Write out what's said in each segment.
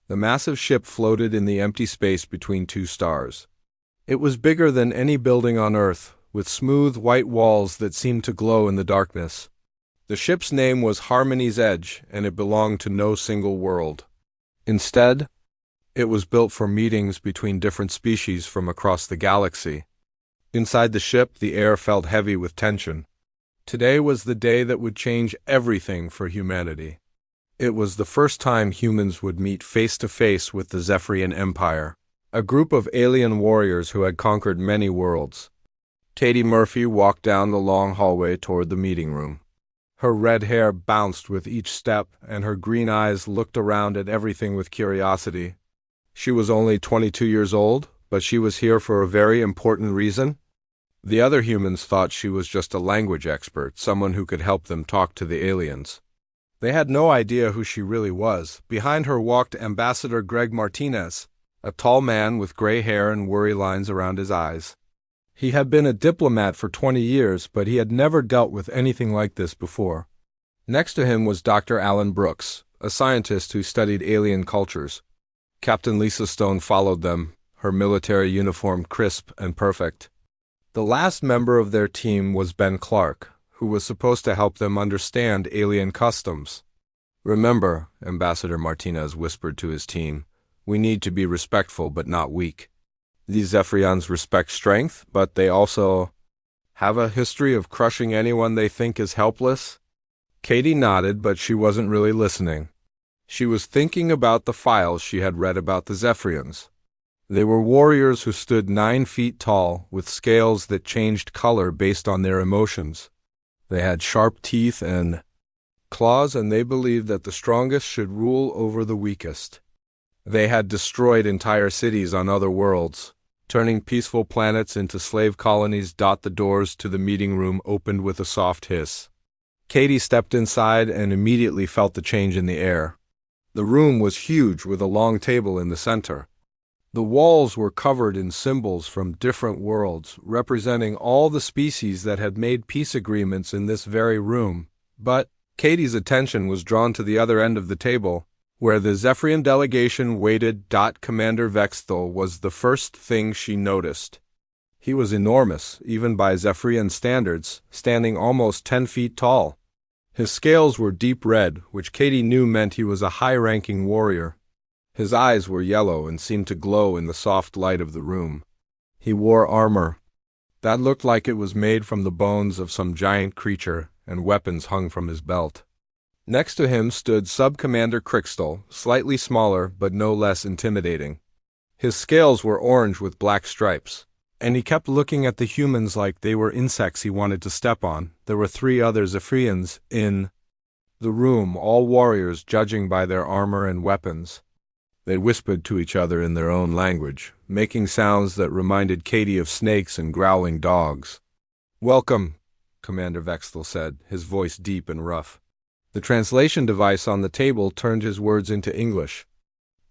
The massive ship floated in the empty space between two stars. It was bigger than any building on Earth, with smooth white walls that seemed to glow in the darkness. The ship's name was Harmony's Edge, and it belonged to no single world. Instead, it was built for meetings between different species from across the galaxy. Inside the ship, the air felt heavy with tension. Today was the day that would change everything for humanity. It was the first time humans would meet face-to-face with the Zephyrian Empire, a group of alien warriors who had conquered many worlds. Katie Murphy walked down the long hallway toward the meeting room. Her red hair bounced with each step, and her green eyes looked around at everything with curiosity. She was only 22 years old, but she was here for a very important reason. The other humans thought she was just a language expert, someone who could help them talk to the aliens. They had no idea who she really was. Behind her walked Ambassador Greg Martinez, a tall man with gray hair and worry lines around his eyes. He had been a diplomat for 20 years, but he had never dealt with anything like this before. Next to him was Dr. Alan Brooks, a scientist who studied alien cultures. Captain Lisa Stone followed them, her military uniform crisp and perfect. The last member of their team was Ben Clark, who was supposed to help them understand alien customs. "Remember," Ambassador Martinez whispered to his team, "we need to be respectful but not weak. These Zephyrians respect strength, but they also have a history of crushing anyone they think is helpless." Katie nodded, but she wasn't really listening. She was thinking about the files she had read about the Zephyrians. They were warriors who stood 9 feet tall, with scales that changed color based on their emotions. They had sharp teeth and claws, and they believed that the strongest should rule over the weakest. They had destroyed entire cities on other worlds, turning peaceful planets into slave colonies. The doors to the meeting room opened with a soft hiss. Katie stepped inside and immediately felt the change in the air. The room was huge, with a long table in the center. The walls were covered in symbols from different worlds, representing all the species that had made peace agreements in this very room. But Katie's attention was drawn to the other end of the table, where the Zephyrian delegation waited. Commander Vexthal was the first thing she noticed. He was enormous, even by Zephyrian standards, standing almost 10 feet tall. His scales were deep red, which Katie knew meant he was a high-ranking warrior. His eyes were yellow and seemed to glow in the soft light of the room. He wore armor that looked like it was made from the bones of some giant creature, and weapons hung from his belt. Next to him stood Sub-Commander Crixtal, slightly smaller but no less intimidating. His scales were orange with black stripes, and he kept looking at the humans like they were insects he wanted to step on. There were 3 other Zephyrians in the room, all warriors, judging by their armor and weapons. They whispered to each other in their own language, making sounds that reminded Katie of snakes and growling dogs. "Welcome," Commander Vexthal said, his voice deep and rough. The translation device on the table turned his words into English.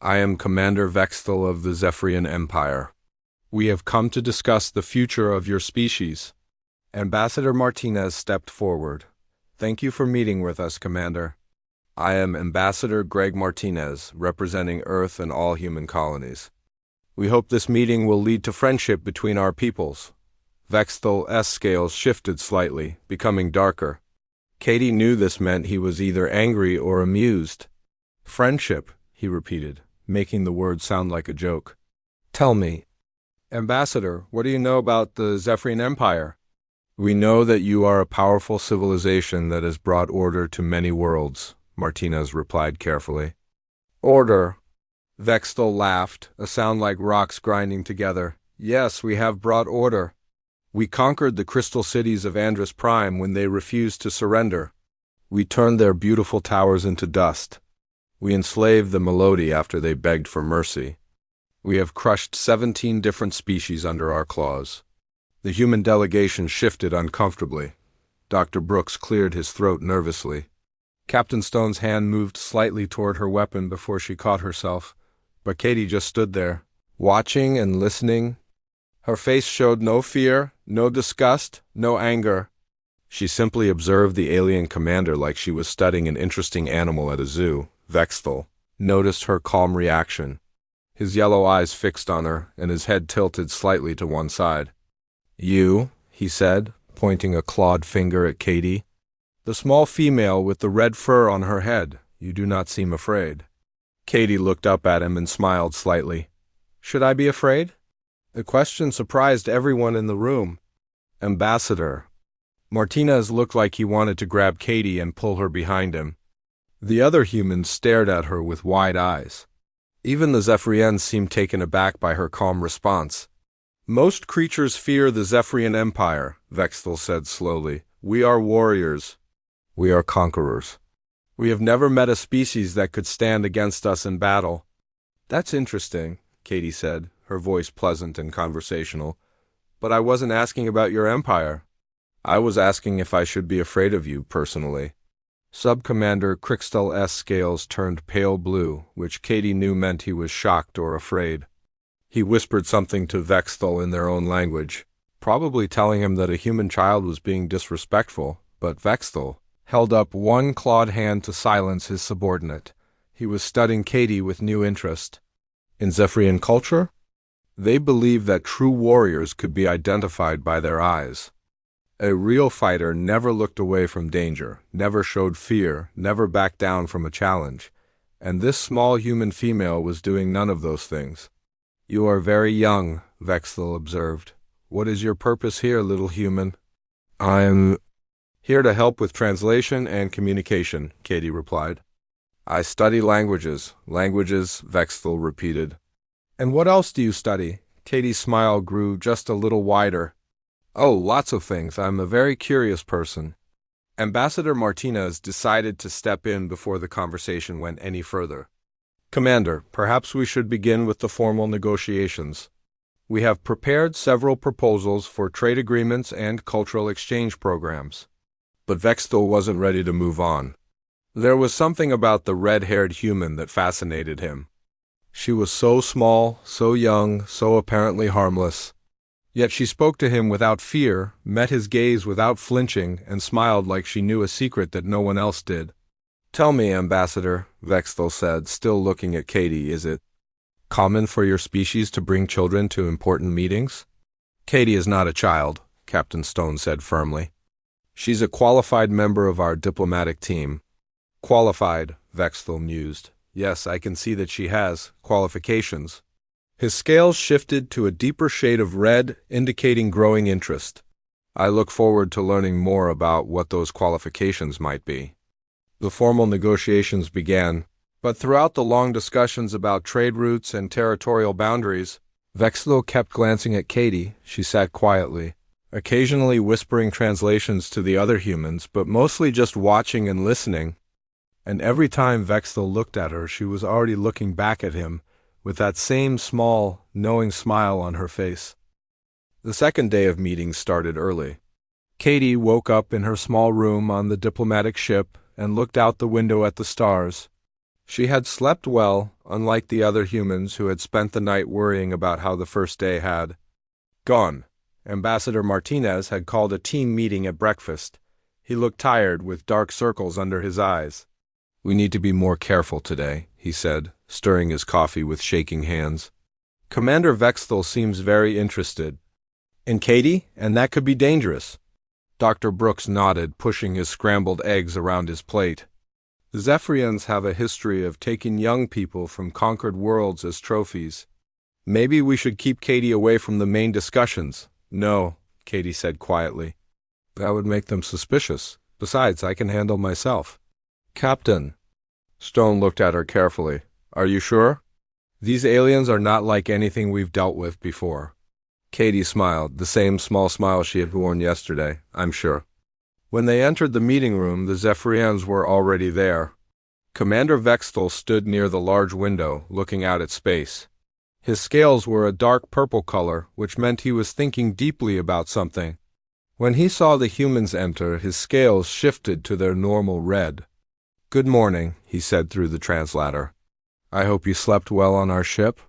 "I am Commander Vexthal of the Zephyrian Empire. We have come to discuss the future of your species." Ambassador Martinez stepped forward. "Thank you for meeting with us, Commander. I am Ambassador Greg Martinez, representing Earth and all human colonies. We hope this meeting will lead to friendship between our peoples." Vexthal's scales shifted slightly, becoming darker. Katie knew this meant he was either angry or amused. "Friendship," he repeated, making the word sound like a joke. "Tell me, Ambassador, what do you know about the Zephyrian Empire?" "We know that you are a powerful civilization that has brought order to many worlds," Martinez replied carefully. "Order?" Vexthal laughed, a sound like rocks grinding together. "Yes, we have brought order. We conquered the crystal cities of Andrus Prime when they refused to surrender. We turned their beautiful towers into dust. We enslaved the Melody after they begged for mercy. We have crushed 17 different species under our claws." The human delegation shifted uncomfortably. Dr. Brooks cleared his throat nervously. Captain Stone's hand moved slightly toward her weapon before she caught herself, but Katie just stood there, watching and listening. Her face showed no fear, no disgust, no anger. She simply observed the alien commander like she was studying an interesting animal at a zoo. Vexthal, noticed her calm reaction. His yellow eyes fixed on her, and his head tilted slightly to one side. "You," he said, pointing a clawed finger at Katie. "The small female with the red fur on her head. You do not seem afraid." Katie looked up at him and smiled slightly. "Should I be afraid?" The question surprised everyone in the room. "Ambassador." Martinez looked like he wanted to grab Katie and pull her behind him. The other humans stared at her with wide eyes. Even the Zephyrians seemed taken aback by her calm response. "Most creatures fear the Zephyrian Empire," Vexthel said slowly. "We are warriors. We are conquerors. We have never met a species that could stand against us in battle." "That's interesting," Katie said, her voice pleasant and conversational. "But I wasn't asking about your empire. I was asking if I should be afraid of you, personally." Sub-Commander Crixtel S. Scales turned pale blue, which Katie knew meant he was shocked or afraid. He whispered something to Vexthel in their own language, probably telling him that a human child was being disrespectful, but Vexthel held up one clawed hand to silence his subordinate. He was studying Katie with new interest. In Zephyrian culture, they believed that true warriors could be identified by their eyes. A real fighter never looked away from danger, never showed fear, never backed down from a challenge, and this small human female was doing none of those things. "You are very young," Vexthel observed. "What is your purpose here, little human?" "I'm here to help with translation and communication," Katie replied. "I study languages." "Languages," Vexthel repeated. "And what else do you study?" Katie's smile grew just a little wider. "Oh, lots of things. I'm a very curious person." Ambassador Martinez decided to step in before the conversation went any further. "Commander, perhaps we should begin with the formal negotiations. We have prepared several proposals for trade agreements and cultural exchange programs." But Vexthel wasn't ready to move on. There was something about the red-haired human that fascinated him. She was so small, so young, so apparently harmless. Yet she spoke to him without fear, met his gaze without flinching, and smiled like she knew a secret that no one else did. "Tell me, Ambassador," Vexthel said, still looking at Katie, "is it common for your species to bring children to important meetings?" "Katie is not a child," Captain Stone said firmly. "She's a qualified member of our diplomatic team." "Qualified," Vexthel mused. "Yes, I can see that she has qualifications." His scales shifted to a deeper shade of red, indicating growing interest. "I look forward to learning more about what those qualifications might be." The formal negotiations began, but throughout the long discussions about trade routes and territorial boundaries, Vexthel kept glancing at Katie. She sat quietly, occasionally whispering translations to the other humans, but mostly just watching and listening. And every time Vexthel looked at her, she was already looking back at him, with that same small, knowing smile on her face. The second day of meetings started early. Katie woke up in her small room on the diplomatic ship and looked out the window at the stars. She had slept well, unlike the other humans who had spent the night worrying about how the first day had gone. Ambassador Martinez had called a team meeting at breakfast. He looked tired, with dark circles under his eyes. "We need to be more careful today," he said, stirring his coffee with shaking hands. "Commander Vexthel seems very interested in Katie, and that could be dangerous." Dr. Brooks nodded, pushing his scrambled eggs around his plate. "The Zephyrians have a history of taking young people from conquered worlds as trophies. Maybe we should keep Katie away from the main discussions." "No," Katie said quietly. "That would make them suspicious. Besides, I can handle myself." "Captain." Stone looked at her carefully. "Are you sure? These aliens are not like anything we've dealt with before." Katie smiled, the same small smile she had worn yesterday. "I'm sure." When they entered the meeting room, the Zephyrians were already there. Commander Vexthel stood near the large window, looking out at space. His scales were a dark purple color, which meant he was thinking deeply about something. When he saw the humans enter, his scales shifted to their normal red. "Good morning," he said through the translator. "I hope you slept well on our ship."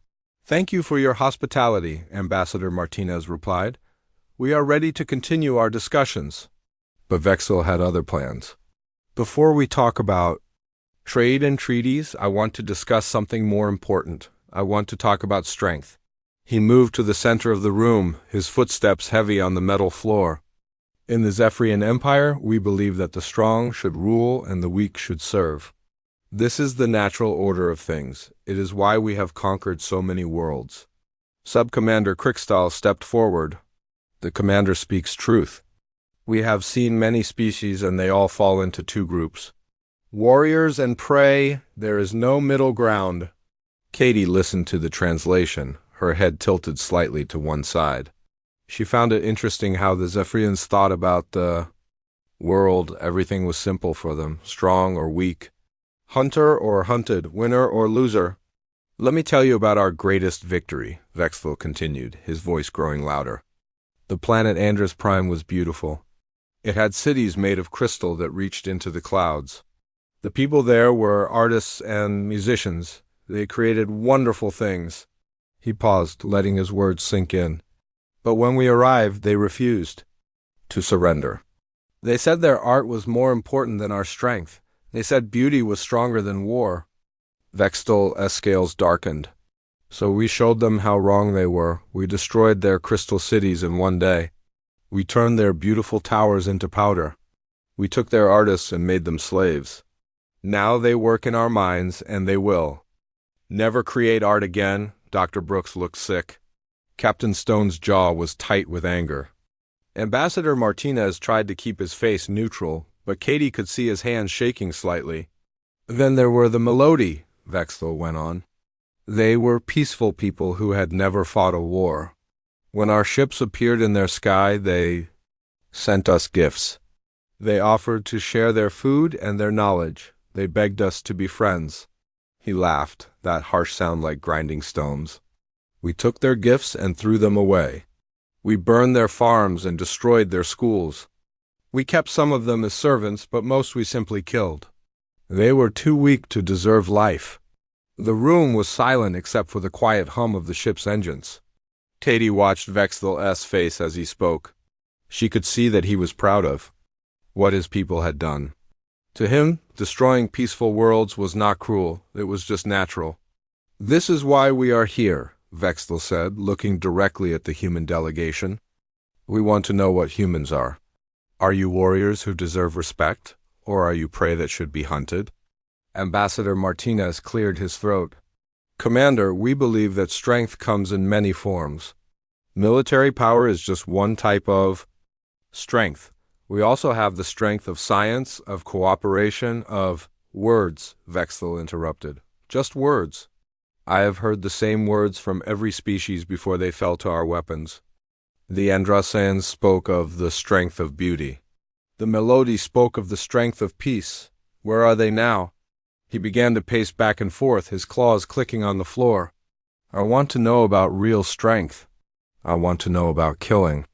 "Thank you for your hospitality," Ambassador Martinez replied. "We are ready to continue our discussions." But Vexthel had other plans. "Before we talk about Trade and treaties, I want to discuss something more important. I want to talk about strength. He moved to the center of the room, his footsteps heavy on the metal floor. In the Zephyrian Empire, we believe that the strong should rule and the weak should serve. This is the natural order of things. It is why we have conquered so many worlds. Sub-Commander Krikstal stepped forward. The commander speaks truth. We have seen many species and they all fall into two groups. Warriors and prey, there is no middle ground. Katie listened to the translation, her head tilted slightly to one side. She found it interesting how the Zephyrians thought about the world. Everything was simple for them, strong or weak, hunter or hunted, winner or loser. Let me tell you about our greatest victory, Vexthal continued, his voice growing louder. The planet Andros Prime was beautiful. It had cities made of crystal that reached into the clouds. The people there were artists and musicians. They created wonderful things. He paused, letting his words sink in. But when we arrived, they refused to surrender. They said their art was more important than our strength. They said beauty was stronger than war. Vextal's scales darkened. So we showed them how wrong they were. We destroyed their crystal cities in one day. We turned their beautiful towers into powder. We took their artists and made them slaves. Now they work in our minds, and they will. Never create art again. Dr. Brooks looked sick. Captain Stone's jaw was tight with anger. Ambassador Martinez tried to keep his face neutral, but Katie could see his hands shaking slightly. Then there were the Melody, Vexthal went on. They were peaceful people who had never fought a war. When our ships appeared in their sky, they sent us gifts. They offered to share their food and their knowledge. They begged us to be friends. He laughed, that harsh sound like grinding stones. We took their gifts and threw them away. We burned their farms and destroyed their schools. We kept some of them as servants, but most we simply killed. They were too weak to deserve life. The room was silent except for the quiet hum of the ship's engines. Katie watched Vexthal's face as he spoke. She could see that he was proud of what his people had done. To him, destroying peaceful worlds was not cruel, it was just natural. This is why we are here, Vexthal said, looking directly at the human delegation. We want to know what humans are. Are you warriors who deserve respect, or are you prey that should be hunted? Ambassador Martinez cleared his throat. Commander, we believe that strength comes in many forms. Military power is just one type of strength. We also have the strength of science, of cooperation, of words, Vexthal interrupted. Just words. I have heard the same words from every species before they fell to our weapons. The Androsians spoke of the strength of beauty. The Melody spoke of the strength of peace. Where are they now? He began to pace back and forth, his claws clicking on the floor. I want to know about real strength. I want to know about killing.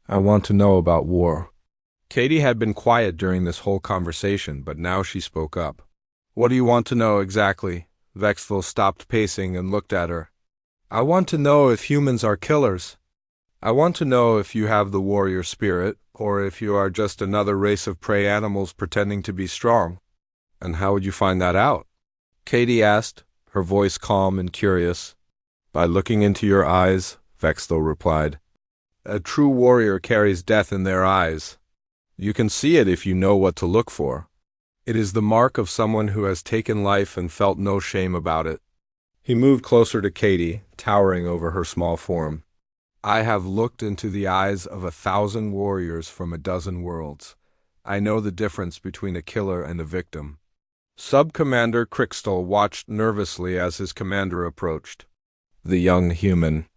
I want to know about war. Katie had been quiet during this whole conversation, but now she spoke up. What do you want to know exactly? Vexthal stopped pacing and looked at her. I want to know if humans are killers. I want to know if you have the warrior spirit, or if you are just another race of prey animals pretending to be strong. And how would you find that out? Katie asked, her voice calm and curious. By looking into your eyes, Vexthal replied. A true warrior carries death in their eyes. You can see it if you know what to look for. It is the mark of someone who has taken life and felt no shame about it. He moved closer to Katie, towering over her small form. I have looked into the eyes of 1,000 warriors from 12 worlds. I know the difference between a killer and a victim. Sub-Commander Krikstal watched nervously as his commander approached. The young human.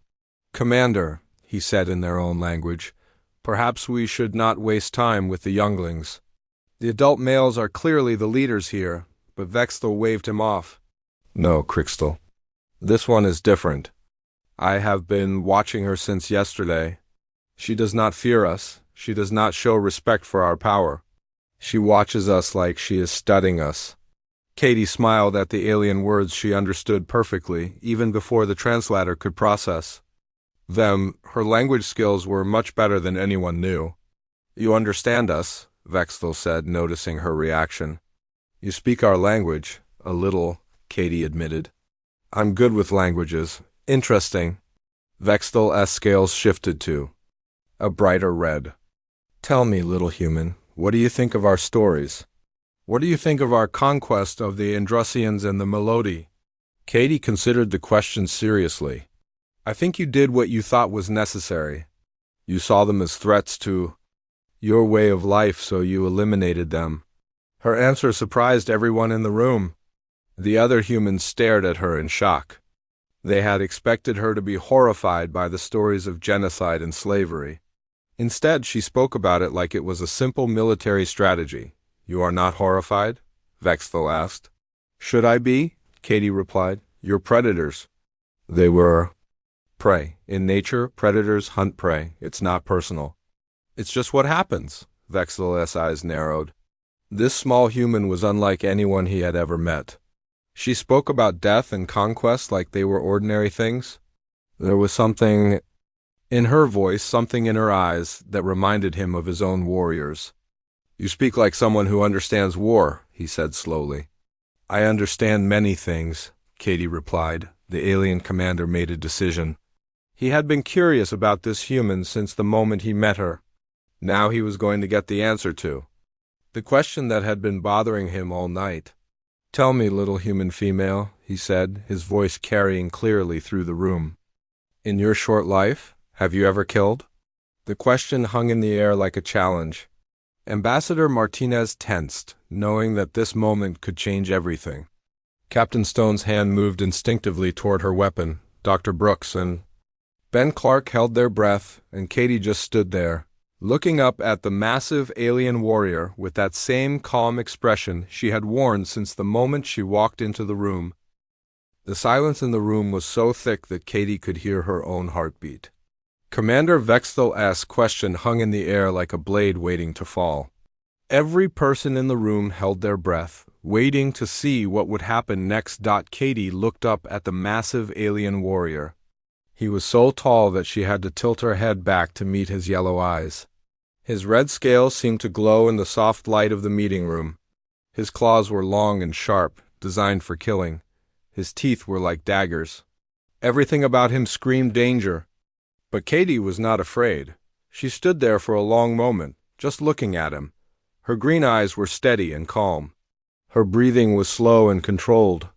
Commander, he said in their own language, perhaps we should not waste time with the younglings. The adult males are clearly the leaders here, but Vexthal waved him off. No, Krikstal. This one is different. I have been watching her since yesterday. She does not fear us. She does not show respect for our power. She watches us like she is studying us. Katie smiled at the alien words she understood perfectly, even before the translator could process them. Her language skills were much better than anyone knew. You understand us, Vexthal said, noticing her reaction. You speak our language, a little, Katie admitted. I'm good with languages. Interesting. Vextel's scales shifted to a brighter red. Tell me, little human, what do you think of our stories? What do you think of our conquest of the Andrusians and the Melody? Katie considered the question seriously. I think you did what you thought was necessary. You saw them as threats to your way of life, so you eliminated them. Her answer surprised everyone in the room. The other humans stared at her in shock. They had expected her to be horrified by the stories of genocide and slavery. Instead, she spoke about it like it was a simple military strategy. You are not horrified? Vextel asked. Should I be? Katie replied. You're predators. They were prey. In nature, predators hunt prey. It's not personal. It's just what happens. Vextel's eyes narrowed. This small human was unlike anyone he had ever met. She spoke about death and conquest like they were ordinary things. There was something in her voice, something in her eyes, that reminded him of his own warriors. You speak like someone who understands war, he said slowly. I understand many things, Katie replied. The alien commander made a decision. He had been curious about this human since the moment he met her. Now he was going to get the answer to the question that had been bothering him all night. Tell me, little human female, he said, his voice carrying clearly through the room. In your short life, have you ever killed? The question hung in the air like a challenge. Ambassador Martinez tensed, knowing that this moment could change everything. Captain Stone's hand moved instinctively toward her weapon. Dr. Brooks and Ben Clark held their breath, and Katie just stood there, looking up at the massive alien warrior with that same calm expression she had worn since the moment she walked into the room. The silence in the room was so thick that Katie could hear her own heartbeat. Commander Vextel's question hung in the air like a blade waiting to fall. Every person in the room held their breath, waiting to see what would happen next. Katie looked up at the massive alien warrior. He was so tall that she had to tilt her head back to meet his yellow eyes. His red scales seemed to glow in the soft light of the meeting room. His claws were long and sharp, designed for killing. His teeth were like daggers. Everything about him screamed danger. But Katie was not afraid. She stood there for a long moment, just looking at him. Her green eyes were steady and calm. Her breathing was slow and controlled.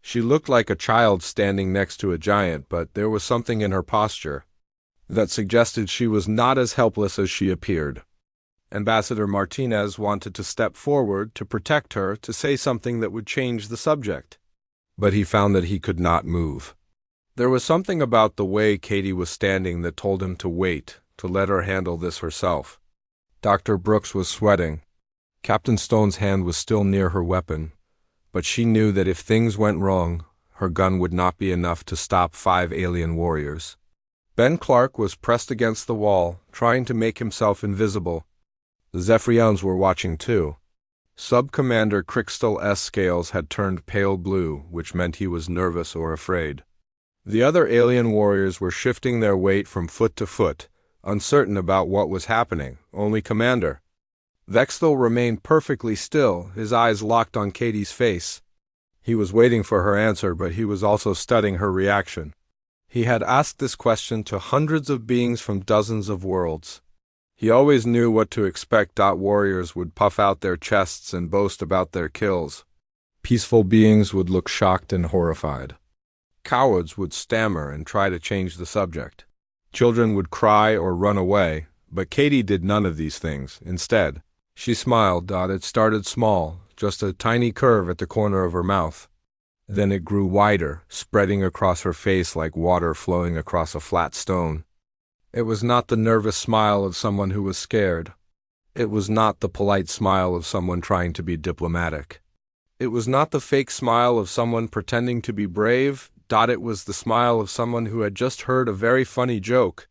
She looked like a child standing next to a giant, but there was something in her posture that suggested she was not as helpless as she appeared. Ambassador Martinez wanted to step forward to protect her, to say something that would change the subject. But he found that he could not move. There was something about the way Katie was standing that told him to wait, to let her handle this herself. Dr. Brooks was sweating. Captain Stone's hand was still near her weapon, but she knew that if things went wrong, her gun would not be enough to stop 5 alien warriors. Ben Clark was pressed against the wall, trying to make himself invisible. The Zephyrians were watching too. Sub-Commander Crixtel's scales had turned pale blue, which meant he was nervous or afraid. The other alien warriors were shifting their weight from foot to foot, uncertain about what was happening. Only Commander Vextel remained perfectly still, his eyes locked on Katie's face. He was waiting for her answer, but he was also studying her reaction. He had asked this question to hundreds of beings from dozens of worlds. He always knew what to expect. Warriors would puff out their chests and boast about their kills. Peaceful beings would look shocked and horrified. Cowards would stammer and try to change the subject. Children would cry or run away, but Katie did none of these things. Instead, she smiled. It started small, just a tiny curve at the corner of her mouth. Then it grew wider, spreading across her face like water flowing across a flat stone. It was not the nervous smile of someone who was scared. It was not the polite smile of someone trying to be diplomatic. It was not the fake smile of someone pretending to be brave. It was the smile of someone who had just heard a very funny joke.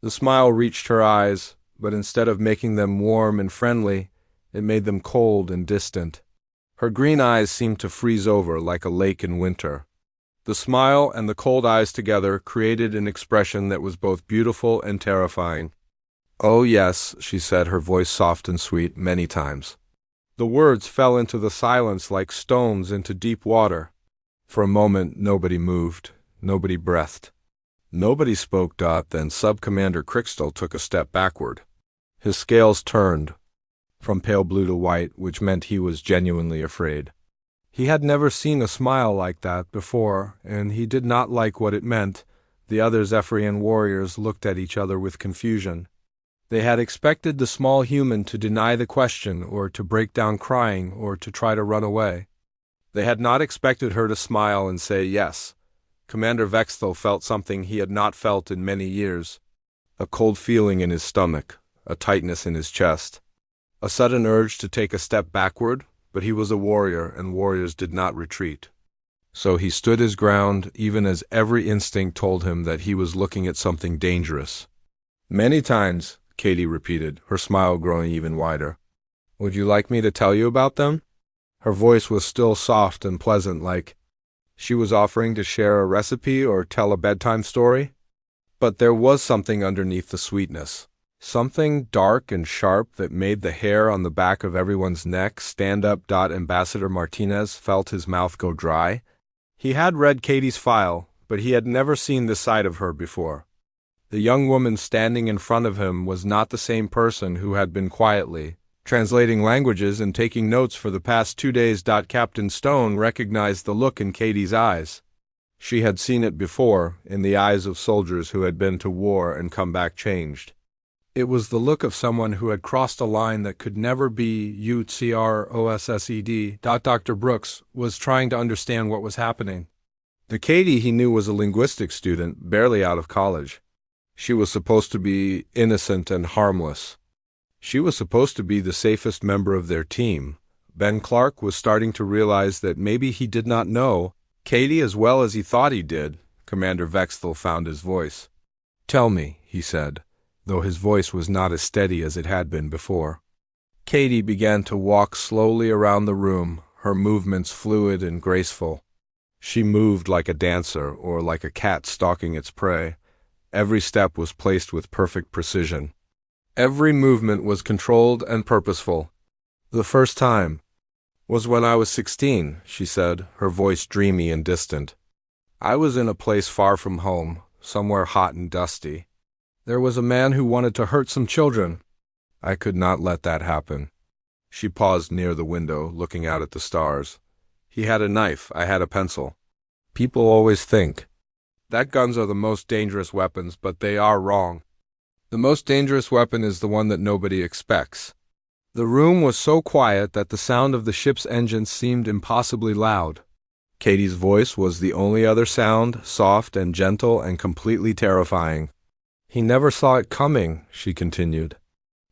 The smile reached her eyes, but instead of making them warm and friendly, it made them cold and distant. Her green eyes seemed to freeze over like a lake in winter. The smile and the cold eyes together created an expression that was both beautiful and terrifying. "Oh yes," she said, her voice soft and sweet, many times. The words fell into the silence like stones into deep water. For a moment, nobody moved. Nobody breathed. Nobody spoke. Then Sub-Commander Crixtel took a step backward. His scales turned from pale blue to white, which meant he was genuinely afraid. He had never seen a smile like that before, and he did not like what it meant. The other Zephyrian warriors looked at each other with confusion. They had expected the small human to deny the question, or to break down crying, or to try to run away. They had not expected her to smile and say yes. Commander Vexthel felt something he had not felt in many years. A cold feeling in his stomach, a tightness in his chest. A sudden urge to take a step backward, but he was a warrior, and warriors did not retreat. So he stood his ground, even as every instinct told him that he was looking at something dangerous. "Many times," Katie repeated, her smile growing even wider. "Would you like me to tell you about them?" Her voice was still soft and pleasant, like she was offering to share a recipe or tell a bedtime story. But there was something underneath the sweetness. Something dark and sharp that made the hair on the back of everyone's neck stand up. Ambassador Martinez felt his mouth go dry. He had read Katie's file, but he had never seen this side of her before. The young woman standing in front of him was not the same person who had been quietly translating languages and taking notes for the past 2 days. Captain Stone recognized the look in Katie's eyes. She had seen it before, in the eyes of soldiers who had been to war and come back changed. It was the look of someone who had crossed a line that could never be UCROSSED. Dr. Brooks was trying to understand what was happening. The Katie he knew was a linguistics student, barely out of college. She was supposed to be innocent and harmless. She was supposed to be the safest member of their team. Ben Clark was starting to realize that maybe he did not know Katie as well as he thought he did. Commander Vexthel found his voice. "Tell me," he said, though his voice was not as steady as it had been before. Katie began to walk slowly around the room, her movements fluid and graceful. She moved like a dancer or like a cat stalking its prey. Every step was placed with perfect precision. Every movement was controlled and purposeful. "The first time was when I was 16, she said, her voice dreamy and distant. "I was in a place far from home, somewhere hot and dusty. There was a man who wanted to hurt some children. I could not let that happen." She paused near the window, looking out at the stars. "He had a knife, I had a pencil. People always think that guns are the most dangerous weapons, but they are wrong. The most dangerous weapon is the one that nobody expects." The room was so quiet that the sound of the ship's engines seemed impossibly loud. Katie's voice was the only other sound, soft and gentle and completely terrifying. "He never saw it coming," she continued.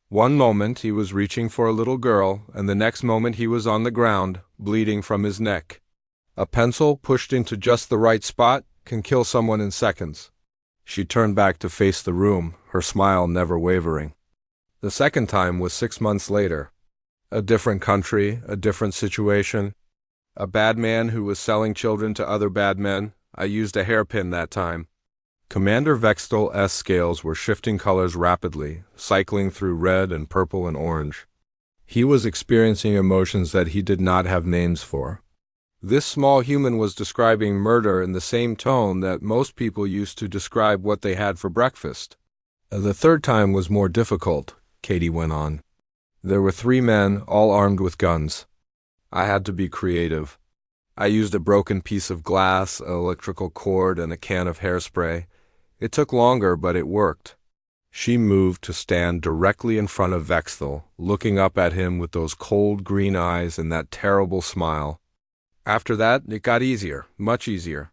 "One moment he was reaching for a little girl, and the next moment he was on the ground, bleeding from his neck. A pencil pushed into just the right spot can kill someone in seconds." She turned back to face the room, her smile never wavering. "The second time was 6 months later. A different country, a different situation. A bad man who was selling children to other bad men. I used a hairpin that time." Commander Vextel's scales were shifting colors rapidly, cycling through red and purple and orange. He was experiencing emotions that he did not have names for. This small human was describing murder in the same tone that most people used to describe what they had for breakfast. "The third time was more difficult," Katie went on. "There were 3 men, all armed with guns. I had to be creative. I used a broken piece of glass, an electrical cord, and a can of hairspray. It took longer, but it worked." She moved to stand directly in front of Vexthel, looking up at him with those cold green eyes and that terrible smile. "After that, it got easier, much easier.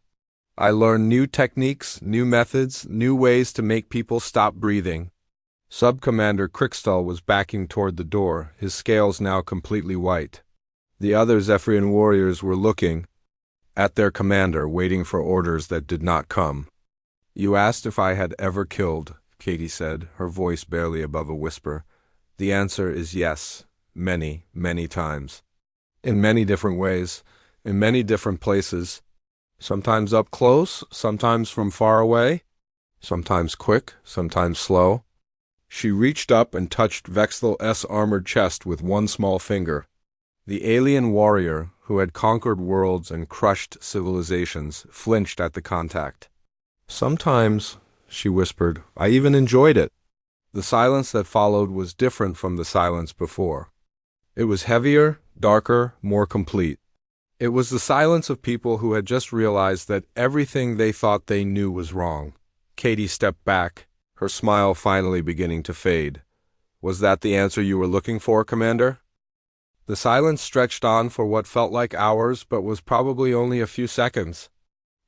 I learned new techniques, new methods, new ways to make people stop breathing." Sub-Commander Crixtel was backing toward the door, his scales now completely white. The other Zephyrian warriors were looking at their commander, waiting for orders that did not come. "You asked if I had ever killed," Katie said, her voice barely above a whisper. "The answer is yes, many, many times. In many different ways, in many different places. Sometimes up close, sometimes from far away, sometimes quick, sometimes slow." She reached up and touched Vextel's armored chest with one small finger. The alien warrior, who had conquered worlds and crushed civilizations, flinched at the contact. "Sometimes," she whispered, "I even enjoyed it." The silence that followed was different from the silence before. It was heavier, darker, more complete. It was the silence of people who had just realized that everything they thought they knew was wrong. Katie stepped back, her smile finally beginning to fade. "Was that the answer you were looking for, Commander?" The silence stretched on for what felt like hours, but was probably only a few seconds.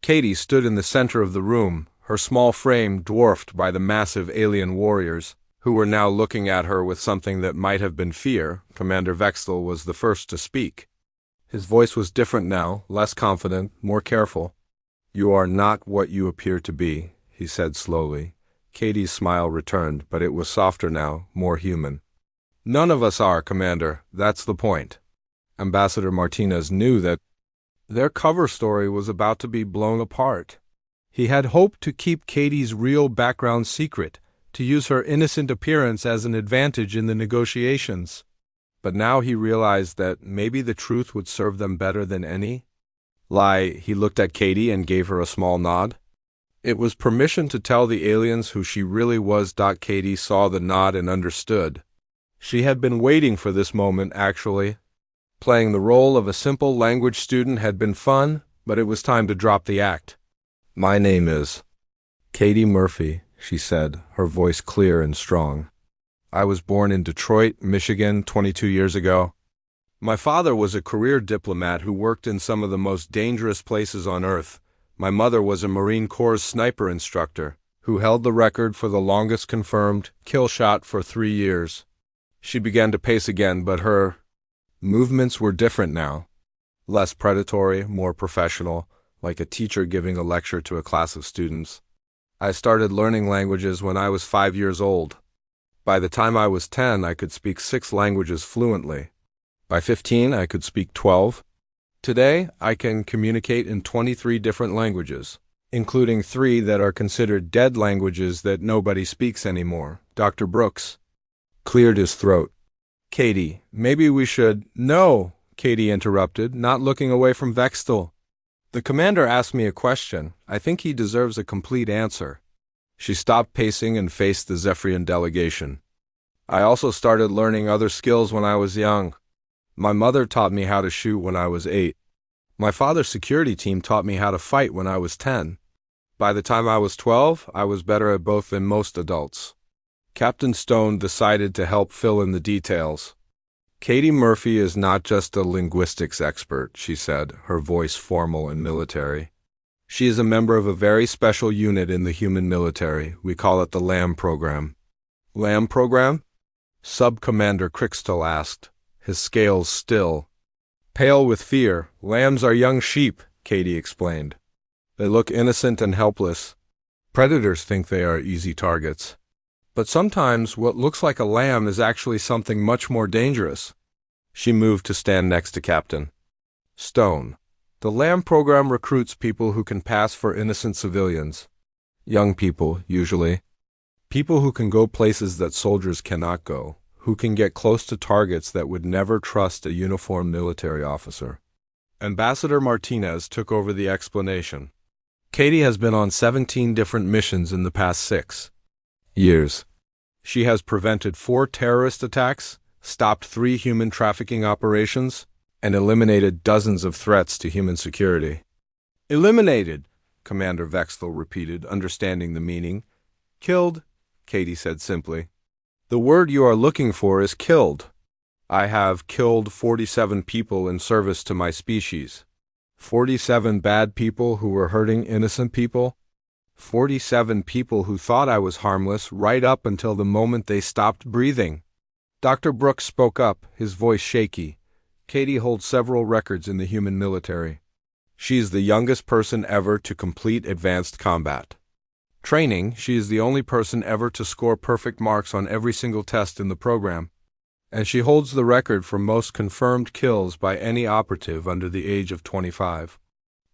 Katie stood in the center of the room, her small frame dwarfed by the massive alien warriors, who were now looking at her with something that might have been fear. Commander Vextel was the first to speak. His voice was different now, less confident, more careful. "You are not what you appear to be," he said slowly. Katie's smile returned, but it was softer now, more human. "None of us are, Commander. That's the point." Ambassador Martinez knew that their cover story was about to be blown apart. He had hoped to keep Katie's real background secret, to use her innocent appearance as an advantage in the negotiations. But now he realized that maybe the truth would serve them better than any lie. He looked at Katie and gave her a small nod. It was permission to tell the aliens who she really was. Katie saw the nod and understood. She had been waiting for this moment, actually. Playing the role of a simple language student had been fun, but it was time to drop the act. "My name is Katie Murphy," she said, her voice clear and strong. "I was born in Detroit, Michigan, 22 years ago. My father was a career diplomat who worked in some of the most dangerous places on Earth. My mother was a Marine Corps sniper instructor, who held the record for the longest confirmed kill shot for 3 years. She began to pace again, but her movements were different now. Less predatory, more professional, like a teacher giving a lecture to a class of students. I started learning languages when I was 5 years old. By the time I was 10, I could speak 6 languages fluently. By 15, I could speak 12. Today, I can communicate in 23 different languages, including 3 that are considered dead languages that nobody speaks anymore." Dr. Brooks cleared his throat. "Katie, maybe we should—" "No," Katie interrupted, not looking away from Vextel. "The commander asked me a question. I think he deserves a complete answer." She stopped pacing and faced the Zephyrian delegation. "I also started learning other skills when I was young. My mother taught me how to shoot when I was 8. My father's security team taught me how to fight when I was 10. By the time I was 12, I was better at both than most adults." Captain Stone decided to help fill in the details. "Katie Murphy is not just a linguistics expert," she said, her voice formal and military. "She is a member of a very special unit in the human military. We call it the LAM program." "LAM program?" Sub-Commander Crixtel asked, his scales still pale with fear. "Lambs are young sheep," Katie explained. "They look innocent and helpless. Predators think they are easy targets. But sometimes what looks like a lamb is actually something much more dangerous." She moved to stand next to Captain Stone. "The LAM program recruits people who can pass for innocent civilians. Young people, usually. People who can go places that soldiers cannot go, who can get close to targets that would never trust a uniformed military officer." Ambassador Martinez took over the explanation. "Katie has been on 17 different missions in the past 6 years. She has prevented 4 terrorist attacks, stopped 3 human trafficking operations, and eliminated dozens of threats to human security." "Eliminated," Commander Vextel repeated, understanding the meaning. "Killed," Katie said simply. "The word you are looking for is killed. I have killed 47 people in service to my species. 47 bad people who were hurting innocent people. 47 people who thought I was harmless right up until the moment they stopped breathing." Dr. Brooks spoke up, his voice shaky. "Katie holds several records in the human military. She is the youngest person ever to complete advanced combat training. She is the only person ever to score perfect marks on every single test in the program. And she holds the record for most confirmed kills by any operative under the age of 25.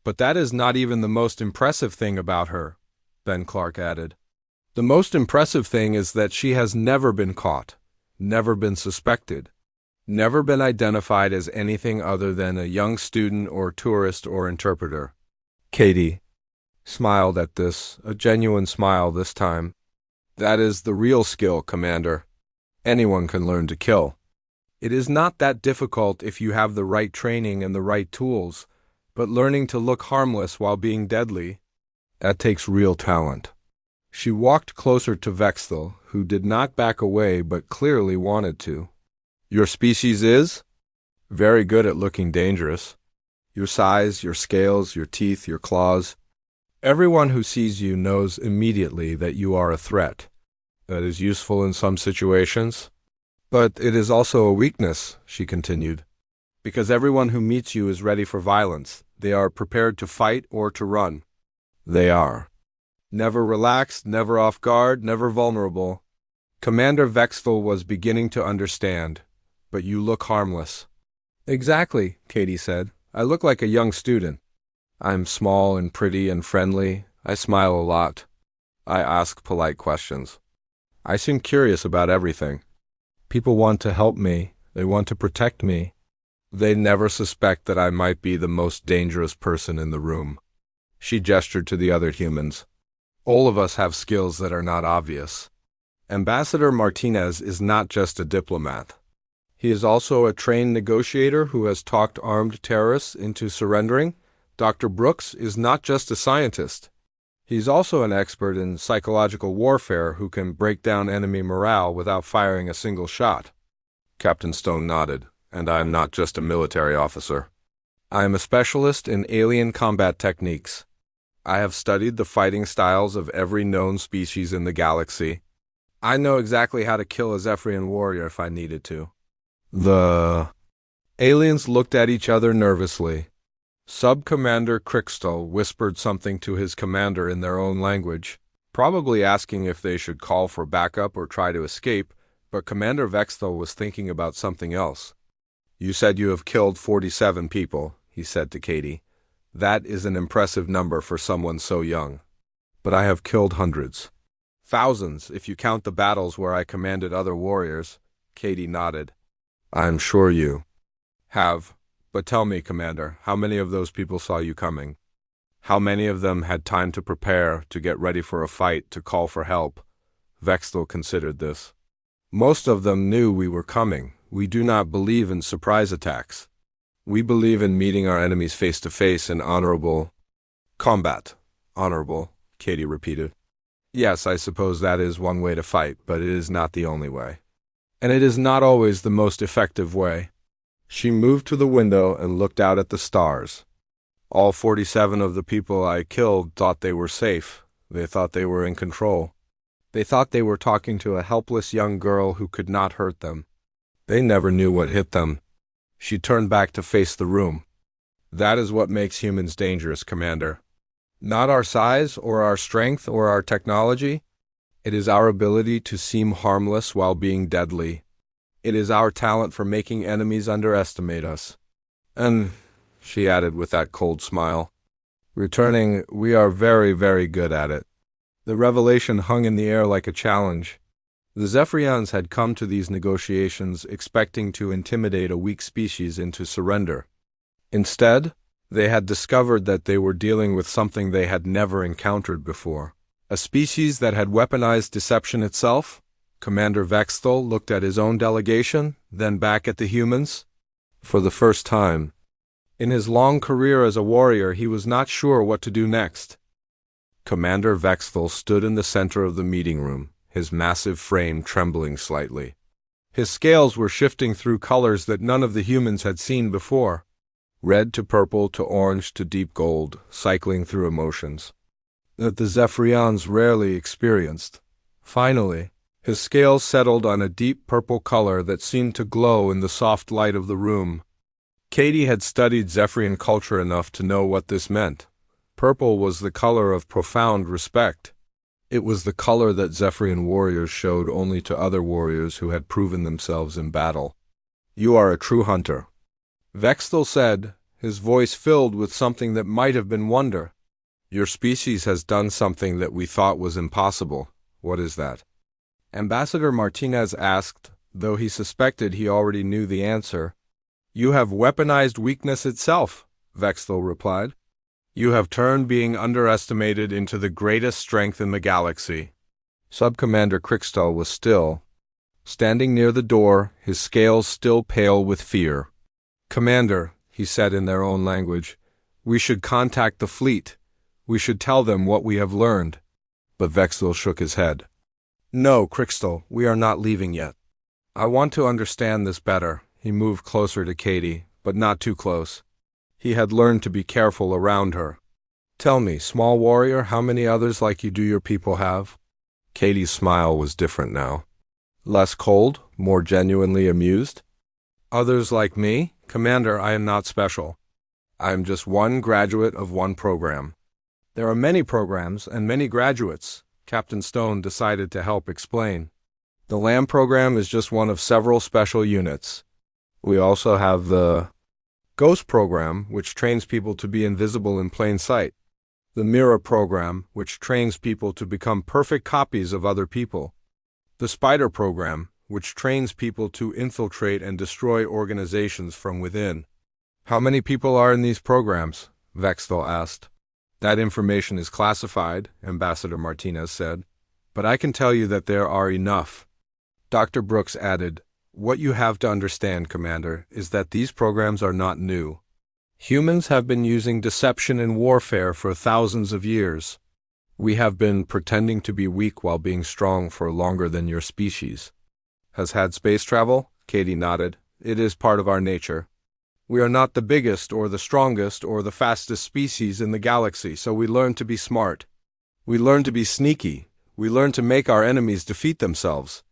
But that is not even the most impressive thing about her," Ben Clark added. "The most impressive thing is that she has never been caught, never been suspected. Never been identified as anything other than a young student or tourist or interpreter. Katie smiled at this, a genuine smile this time. That is the real skill, Commander. Anyone can learn to kill. It is not that difficult if you have the right training and the right tools, but learning to look harmless while being deadly, that takes real talent. She walked closer to Vexthel, who did not back away but clearly wanted to. Your species is? Very good at looking dangerous. Your size, your scales, your teeth, your claws. Everyone who sees you knows immediately that you are a threat. That is useful in some situations. But it is also a weakness, she continued, because everyone who meets you is ready for violence. They are prepared to fight or to run. They are. Never relaxed, never off guard, never vulnerable. Commander Vexthel was beginning to understand. But you look harmless. Exactly, Katie said. I look like a young student. I'm small and pretty and friendly. I smile a lot. I ask polite questions. I seem curious about everything. People want to help me. They want to protect me. They never suspect that I might be the most dangerous person in the room. She gestured to the other humans. All of us have skills that are not obvious. Ambassador Martinez is not just a diplomat. He is also a trained negotiator who has talked armed terrorists into surrendering. Dr. Brooks is not just a scientist. He's also an expert in psychological warfare who can break down enemy morale without firing a single shot. Captain Stone nodded, and I am not just a military officer. I am a specialist in alien combat techniques. I have studied the fighting styles of every known species in the galaxy. I know exactly how to kill a Zephyrian warrior if I needed to. The aliens looked at each other nervously. Sub-Commander Crickstall whispered something to his commander in their own language, probably asking if they should call for backup or try to escape, but Commander Vexthel was thinking about something else. You said you have killed 47 people, he said to Katie. That is an impressive number for someone so young. But I have killed hundreds. Thousands, if you count the battles where I commanded other warriors. Katie nodded. I'm sure you have. But tell me, Commander, how many of those people saw you coming? How many of them had time to prepare, to get ready for a fight, to call for help? Vexthel considered this. Most of them knew we were coming. We do not believe in surprise attacks. We believe in meeting our enemies face to face in honorable combat. Honorable, Katie repeated. Yes, I suppose that is one way to fight, but it is not the only way. And it is not always the most effective way. She moved to the window and looked out at the stars. All 47 of the people I killed thought they were safe. They thought they were in control. They thought they were talking to a helpless young girl who could not hurt them. They never knew what hit them. She turned back to face the room. That is what makes humans dangerous, Commander. Not our size or our strength or our technology. It is our ability to seem harmless while being deadly. It is our talent for making enemies underestimate us. And, she added with that cold smile, returning, we are very, very good at it. The revelation hung in the air like a challenge. The Zephyrians had come to these negotiations expecting to intimidate a weak species into surrender. Instead, they had discovered that they were dealing with something they had never encountered before. A species that had weaponized deception itself. Commander Vexthel looked at his own delegation, then back at the humans. For the first time in his long career as a warrior, he was not sure what to do next. Commander Vexthel stood in the center of the meeting room, his massive frame trembling slightly. His scales were shifting through colors that none of the humans had seen before. Red to purple to orange to deep gold, cycling through emotions that the Zephyrians rarely experienced. Finally, his scales settled on a deep purple color that seemed to glow in the soft light of the room. Katie had studied Zephyrian culture enough to know what this meant. Purple was the color of profound respect. It was the color that Zephyrian warriors showed only to other warriors who had proven themselves in battle. You are a true hunter, Vexthel said, his voice filled with something that might have been wonder. Your species has done something that we thought was impossible. What is that? Ambassador Martinez asked, though he suspected he already knew the answer. You have weaponized weakness itself, Vexthal replied. You have turned being underestimated into the greatest strength in the galaxy. Sub-Commander Krikstal was still, standing near the door, his scales still pale with fear. Commander, he said in their own language, we should contact the fleet. We should tell them what we have learned. But Vexthal shook his head. No, Krikstal, we are not leaving yet. I want to understand this better. He moved closer to Katie, but not too close. He had learned to be careful around her. Tell me, small warrior, how many others like you do your people have? Katie's smile was different now. Less cold, more genuinely amused. Others like me? Commander, I am not special. I am just one graduate of one program. There are many programs and many graduates, Captain Stone decided to help explain. The LAM program is just one of several special units. We also have the Ghost program, which trains people to be invisible in plain sight. The Mirror program, which trains people to become perfect copies of other people. The Spider program, which trains people to infiltrate and destroy organizations from within. How many people are in these programs? Vexthal asked. That information is classified, Ambassador Martinez said, but I can tell you that there are enough. Dr. Brooks added, what you have to understand, Commander, is that these programs are not new. Humans have been using deception and warfare for thousands of years. We have been pretending to be weak while being strong for longer than your species. Has had space travel? Katie nodded. It is part of our nature. We are not the biggest or the strongest or the fastest species in the galaxy, so we learn to be smart. We learn to be sneaky. We learn to make our enemies defeat themselves.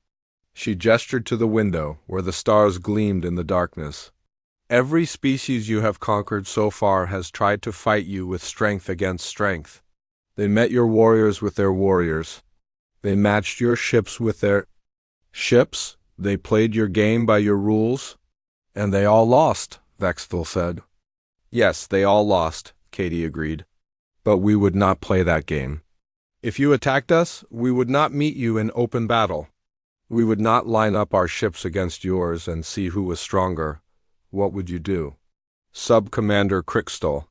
She gestured to the window, where the stars gleamed in the darkness. Every species you have conquered so far has tried to fight you with strength against strength. They met your warriors with their warriors. They matched your ships with their ships. They played your game by your rules. And they all lost, Vexthal said. Yes, they all lost, Katie agreed. But we would not play that game. If you attacked us, we would not meet you in open battle. We would not line up our ships against yours and see who was stronger. What would you do? Sub-Commander Krikstal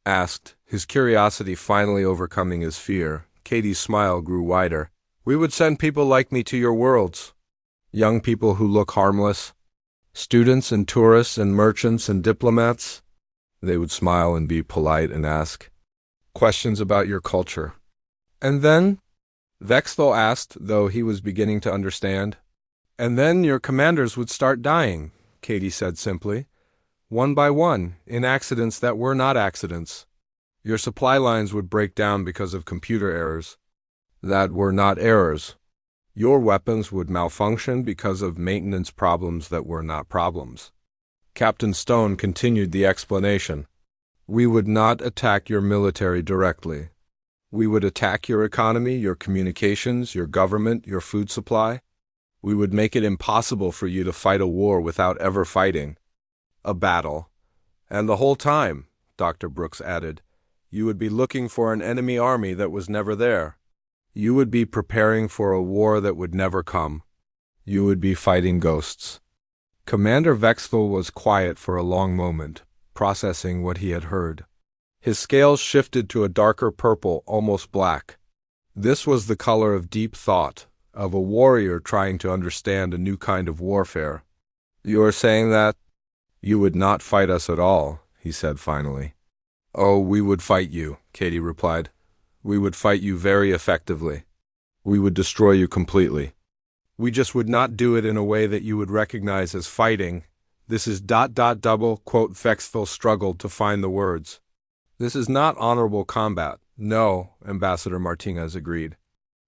asked, his curiosity finally overcoming his fear. Katie's smile grew wider. We would send people like me to your worlds. Young people who look harmless. Students and tourists and merchants and diplomats. They would smile and be polite and ask questions about your culture. And then? Vexthal asked, though he was beginning to understand. And then your commanders would start dying, Katie said simply. One by one, in accidents that were not accidents. Your supply lines would break down because of computer errors. That were not errors. Your weapons would malfunction because of maintenance problems that were not problems. Captain Stone continued the explanation. We would not attack your military directly. We would attack your economy, your communications, your government, your food supply. We would make it impossible for you to fight a war without ever fighting. A battle. And the whole time, Dr. Brooks added, you would be looking for an enemy army that was never there. You would be preparing for a war that would never come. You would be fighting ghosts. Commander Vexthal was quiet for a long moment, processing what he had heard. His scales shifted to a darker purple, almost black. This was the color of deep thought, of a warrior trying to understand a new kind of warfare. You are saying that? You would not fight us at all, he said finally. Oh, we would fight you, Katie replied. We would fight you very effectively. We would destroy you completely. We just would not do it in a way that you would recognize as fighting. This is ... quote Vexthal struggled to find the words. This is not honorable combat. No, Ambassador Martinez agreed.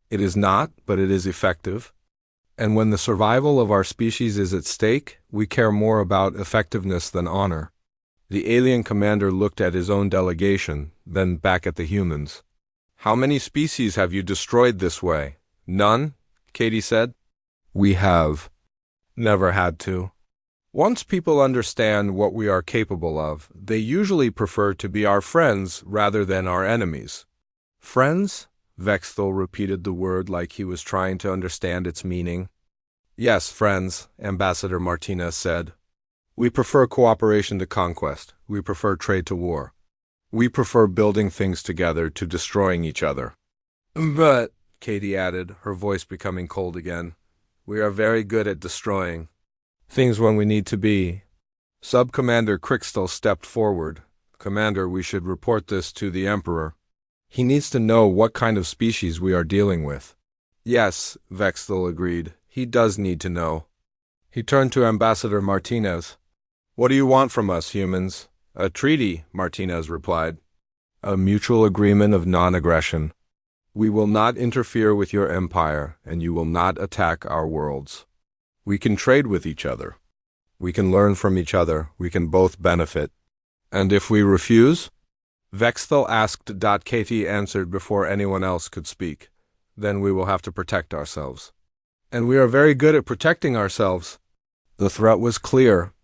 It is not, but it is effective. And when the survival of our species is at stake, we care more about effectiveness than honor. The alien commander looked at his own delegation, then back at the humans. How many species have you destroyed this way? None, Katie said. We have. Never had to. Once people understand what we are capable of, they usually prefer to be our friends rather than our enemies. Friends? Vexthal repeated the word like he was trying to understand its meaning. Yes, friends, Ambassador Martinez said. We prefer cooperation to conquest. We prefer trade to war. We prefer building things together to destroying each other. But, Katie added, her voice becoming cold again, we are very good at destroying things when we need to be. Sub-Commander Crixtel stepped forward. Commander, we should report this to the Emperor. He needs to know what kind of species we are dealing with. Yes, Vexthel agreed. He does need to know. He turned to Ambassador Martinez. What do you want from us, humans? A treaty, Martinez replied. A mutual agreement of non-aggression. We will not interfere with your empire, and you will not attack our worlds. We can trade with each other. We can learn from each other. We can both benefit. And if we refuse? Vexthel asked. Katie answered before anyone else could speak. Then we will have to protect ourselves. And we are very good at protecting ourselves. The threat was clear,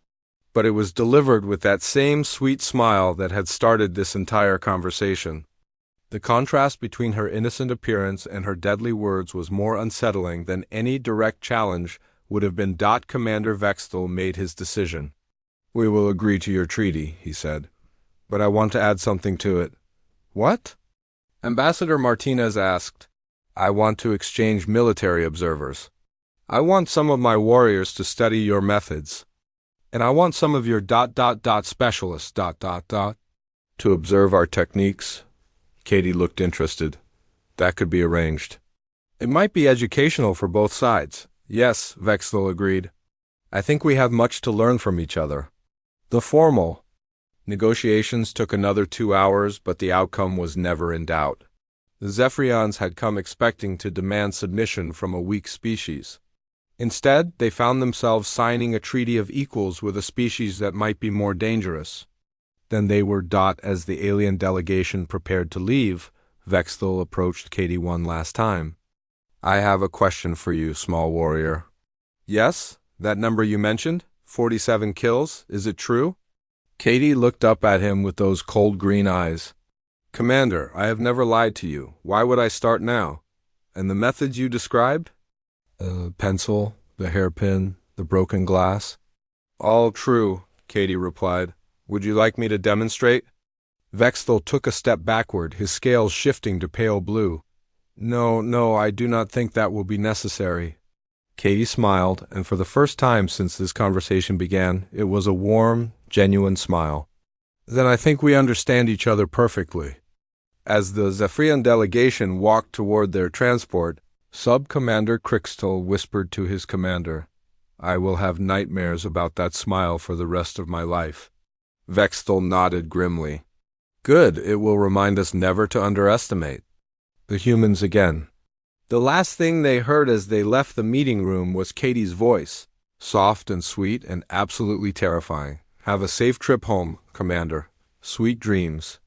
but it was delivered with that same sweet smile that had started this entire conversation. The contrast between her innocent appearance and her deadly words was more unsettling than any direct challenge would have been. Commander Vexthel made his decision. We will agree to your treaty, he said. But I want to add something to it. What? Ambassador Martinez asked. I want to exchange military observers. I want some of my warriors to study your methods. And I want some of your specialists to observe our techniques. Katie looked interested. That could be arranged. It might be educational for both sides. Yes, Vexthel agreed. I think we have much to learn from each other. The formal negotiations took another 2 hours, but the outcome was never in doubt. The Zephyrians had come expecting to demand submission from a weak species. Instead, they found themselves signing a treaty of equals with a species that might be more dangerous than they were. As the alien delegation prepared to leave, Vexthel approached Katie one last time. I have a question for you, small warrior. Yes, that number you mentioned, 47 kills, is it true? Katie looked up at him with those cold green eyes. Commander, I have never lied to you. Why would I start now? And the methods you described? The pencil, the hairpin, the broken glass. All true, Katie replied. Would you like me to demonstrate? Vexthel took a step backward, his scales shifting to pale blue. No, I do not think that will be necessary. Katie smiled, and for the first time since this conversation began, it was a warm, genuine smile. Then I think we understand each other perfectly. As the Zephyrian delegation walked toward their transport, Sub-Commander Crixtel whispered to his commander, I will have nightmares about that smile for the rest of my life. Vexthel nodded grimly. Good, it will remind us never to underestimate the humans again. The last thing they heard as they left the meeting room was Katie's voice, soft and sweet and absolutely terrifying. Have a safe trip home, Commander. Sweet dreams.